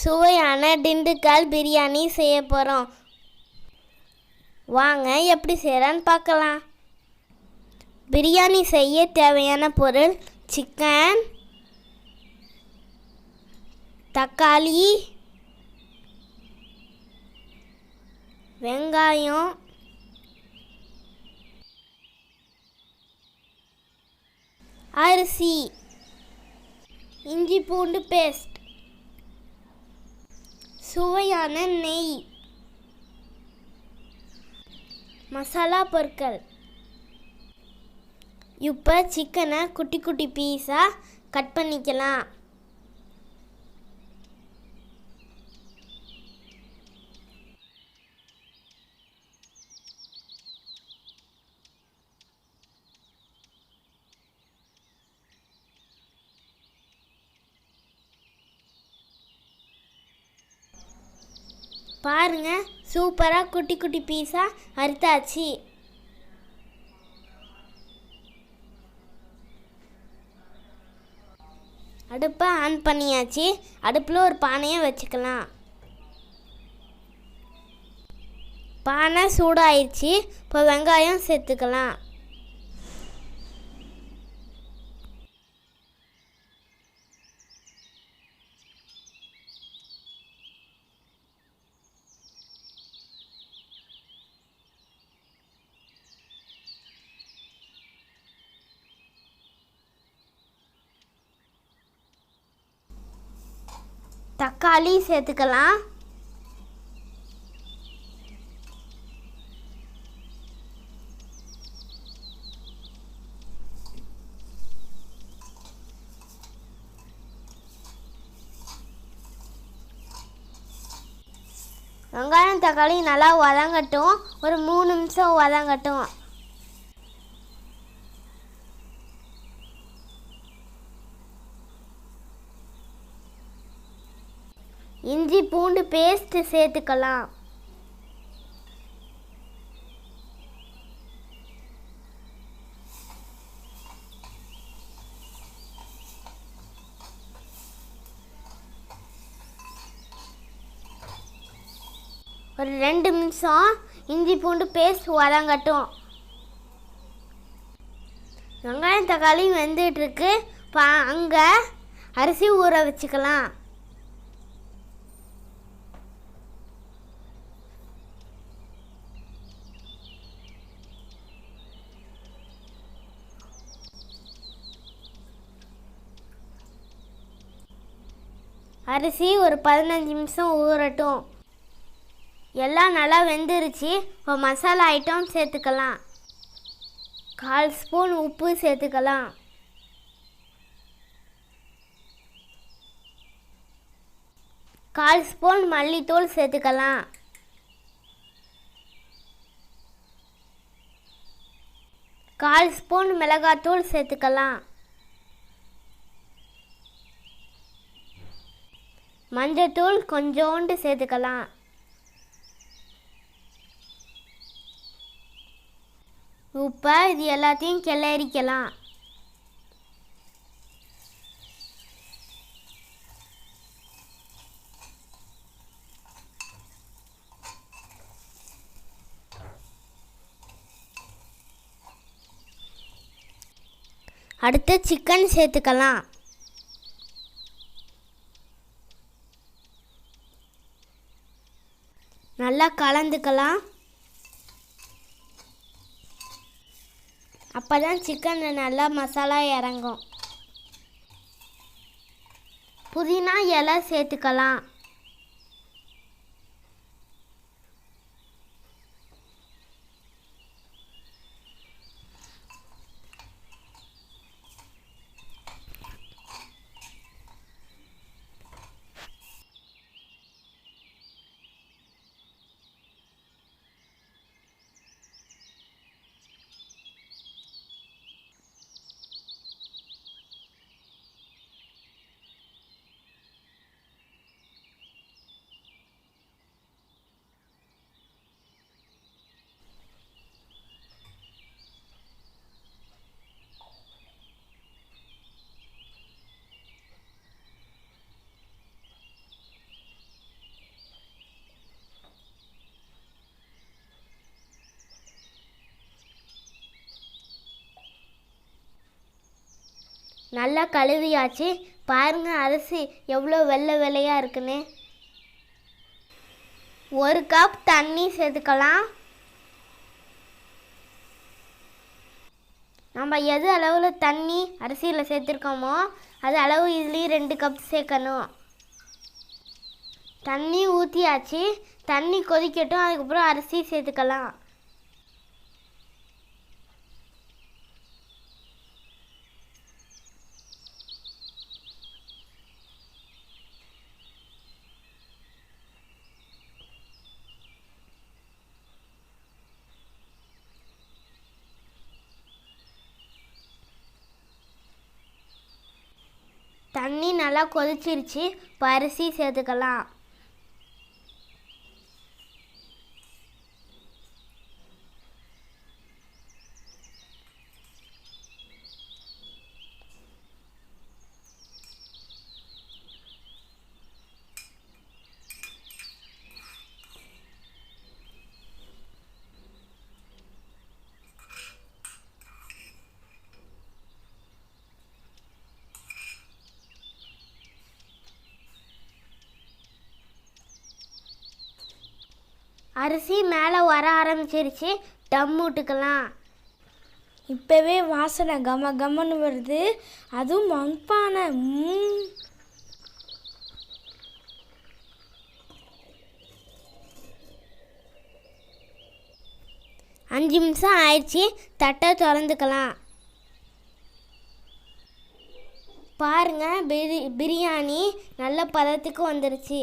சுவையான திண்டுக்கல் பிரியாணி செய்ய போகிறோம். வாங்க எப்படி செய்யலான்னு பார்க்கலாம். பிரியாணி செய்ய தேவையான பொருள்: சிக்கன், தக்காளி, வெங்காயம், அரிசி, இஞ்சி பூண்டு பேஸ்ட், சுவையான நெய், மசாலா பொருட்கள். இப்போ சிக்கனை குட்டி குட்டி பீஸாக கட் பண்ணிக்கலாம். பாருங்க, சூப்பராக குட்டி குட்டி பீஸாக அறுத்தாச்சு. அடுப்பை ஆன் பண்ணியாச்சு. அடுப்பில் ஒரு பானையை வச்சுக்கலாம். பானை சூடாயிடுச்சு. இப்போ வெங்காயம் சேர்த்துக்கலாம். தக்காளி சேர்த்துக்கலாம். வெங்காயம் தக்காளி நல்லா வதங்கட்டும். ஒரு 3 நிமிஷம் வதங்கட்டும். இஞ்சி பூண்டு பேஸ்ட் சேர்த்துக்கலாம். ஒரு 2 நிமிஷம் இஞ்சி பூண்டு பேஸ்ட் வதங்கட்டும். வெங்காயம் தக்காளி வெந்துட்டுருக்கு. அங்கே அரிசி ஊற வச்சுக்கலாம். அரிசி ஒரு 15 நிமிஷம் ஊறட்டும். எல்லாம் நல்லா வெந்துருச்சு. இப்போ மசாலா ஐட்டம் சேர்த்துக்கலாம். 1/4 ஸ்பூன் உப்பு சேர்த்துக்கலாம். கால் ஸ்பூன் மல்லித்தூள் சேர்த்துக்கலாம். கால் ஸ்பூன் மிளகாத்தூள் சேர்த்துக்கலாம். மஞ்சத்தூள் கொஞ்சோண்டு சேர்த்துக்கலாம். உப்பு இது எல்லாத்தையும் கிளறிக்கலாம். அடுத்து சிக்கன் சேர்த்துக்கலாம். நல்லா கலந்துக்கலாம். அப்போ தான் சிக்கனில் நல்லா மசாலா இறங்கும். புதினா இலை சேர்த்துக்கலாம். நல்லா கழுவியாச்சு. பாருங்க அரிசி எவ்வளோ வெள்ளை வெள்ளையாக இருக்குன்னு. 1 கப் தண்ணி சேர்த்துக்கலாம். நம்ம எது அளவில் தண்ணி அரிசியில் சேர்த்துருக்கோமோ அது அளவு இதுலேயும் 2 கப் சேர்க்கணும். தண்ணி ஊற்றியாச்சு. தண்ணி கொதிக்கட்டும். அதுக்கப்புறம் அரிசி சேர்த்துக்கலாம். தண்ணி நல்லா கொதிச்சிருச்சு. இப்போ அரிசி சேர்த்துக்கலாம். அரிசி மேலே வர ஆரம்பிச்சிருச்சு. டம் விட்டுக்கலாம். இப்போவே வாசனை கம கமன்னு வருது. அதுவும் மண்பானை. 5 நிமிஷம் ஆயிடுச்சு. தட்டை திறந்துக்கலாம். பாருங்க பிரியாணி நல்ல பதத்துக்கு வந்துருச்சு.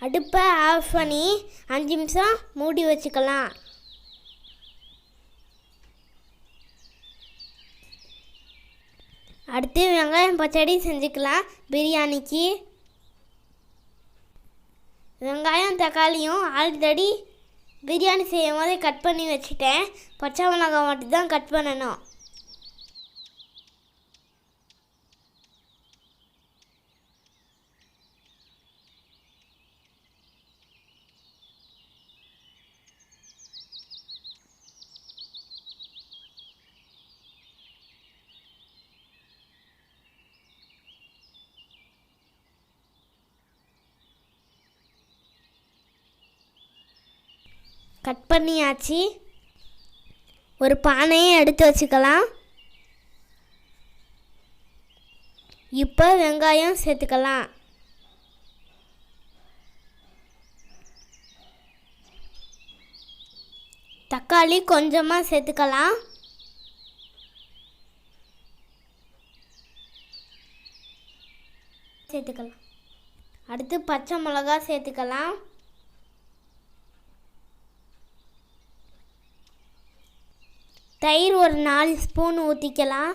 அடுப்பை ஆஃப் பண்ணி 5 நிமிஷம் மூடி வச்சுக்கலாம். அடுத்து வெங்காயம் பச்சடி செஞ்சுக்கலாம். பிரியாணிக்கு வெங்காயம் தக்காளியும் ஆல்ரெடி பிரியாணி செய்யும் போதே கட் பண்ணி வச்சுட்டேன். பச்சை மிளகாய் மட்டும் தான் கட் பண்ணணும். கட் பண்ணியாச்சு. ஒரு பானையை எடுத்து வச்சுக்கலாம். இப்போ வெங்காயம் சேர்த்துக்கலாம். தக்காளி கொஞ்சமாக சேர்த்துக்கலாம். அடுத்து பச்சை மிளகாய் சேர்த்துக்கலாம். தயிர் ஒரு 4 ஸ்பூன் ஊற்றிக்கலாம்.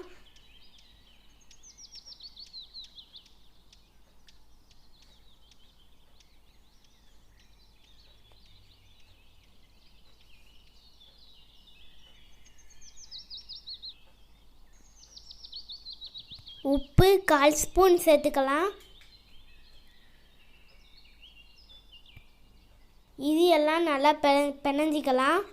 உப்பு 1/4 ஸ்பூன் சேர்த்துக்கலாம். இது எல்லாம் நல்லா பிணைஞ்சிக்கலாம்.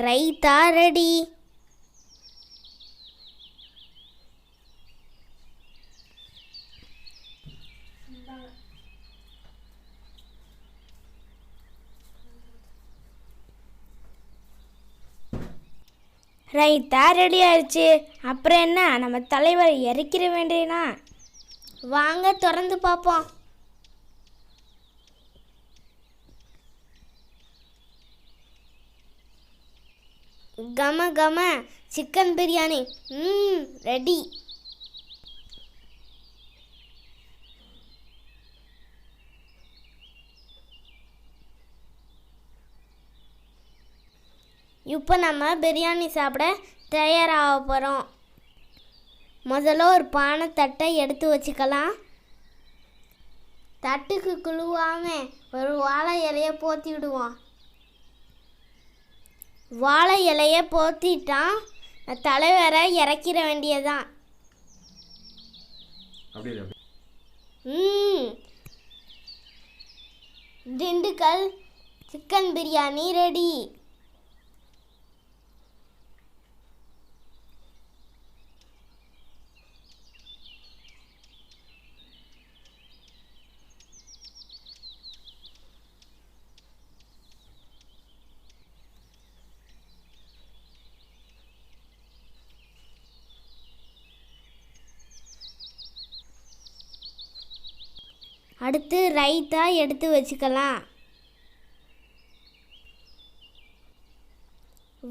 ரைத்தா ரெடி. ரைத்தா ரெடி ஆயிடுச்சு. அப்புறம் என்ன, நம்ம தலைவர் இறக்கிற வேண்டியனா? வாங்க திறந்து பார்ப்போம். கம கம சிக்கன் பிரியாணி ரெடி. இப்போ நம்ம பிரியாணி சாப்பிட தயாராக போகிறோம். முதல்ல ஒரு பானை தட்டை எடுத்து வச்சுக்கலாம். தட்டுக்கு குழுவாம ஒரு வாழை இலையை போத்தி விடுவோம். வாழை இலையை போத்திட்டான் தலைவரை இறக்கிற வேண்டியதான். Dindigul chicken biryani ready. அடுத்து ரைத்தா எடுத்து வச்சுக்கலாம்.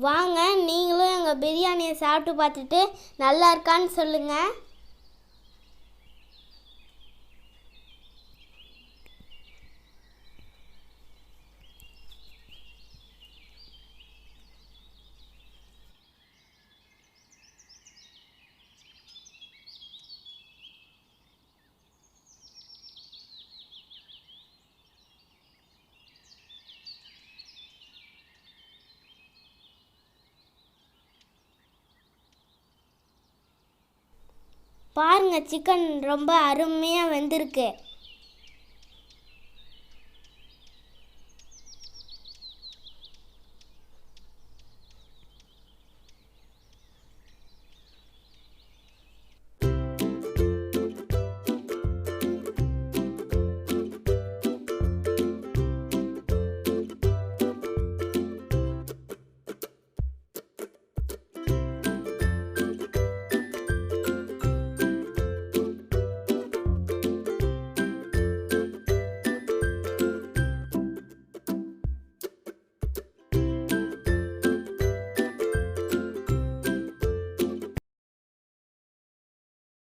வாங்க நீங்களும் எங்கள் பிரியாணியை சாப்பிட்டு பார்த்துட்டு நல்லா இருக்கான்னு சொல்லுங்கள். பாருங்க சிக்கன் ரொம்ப அருமையாக வெந்திருக்கு.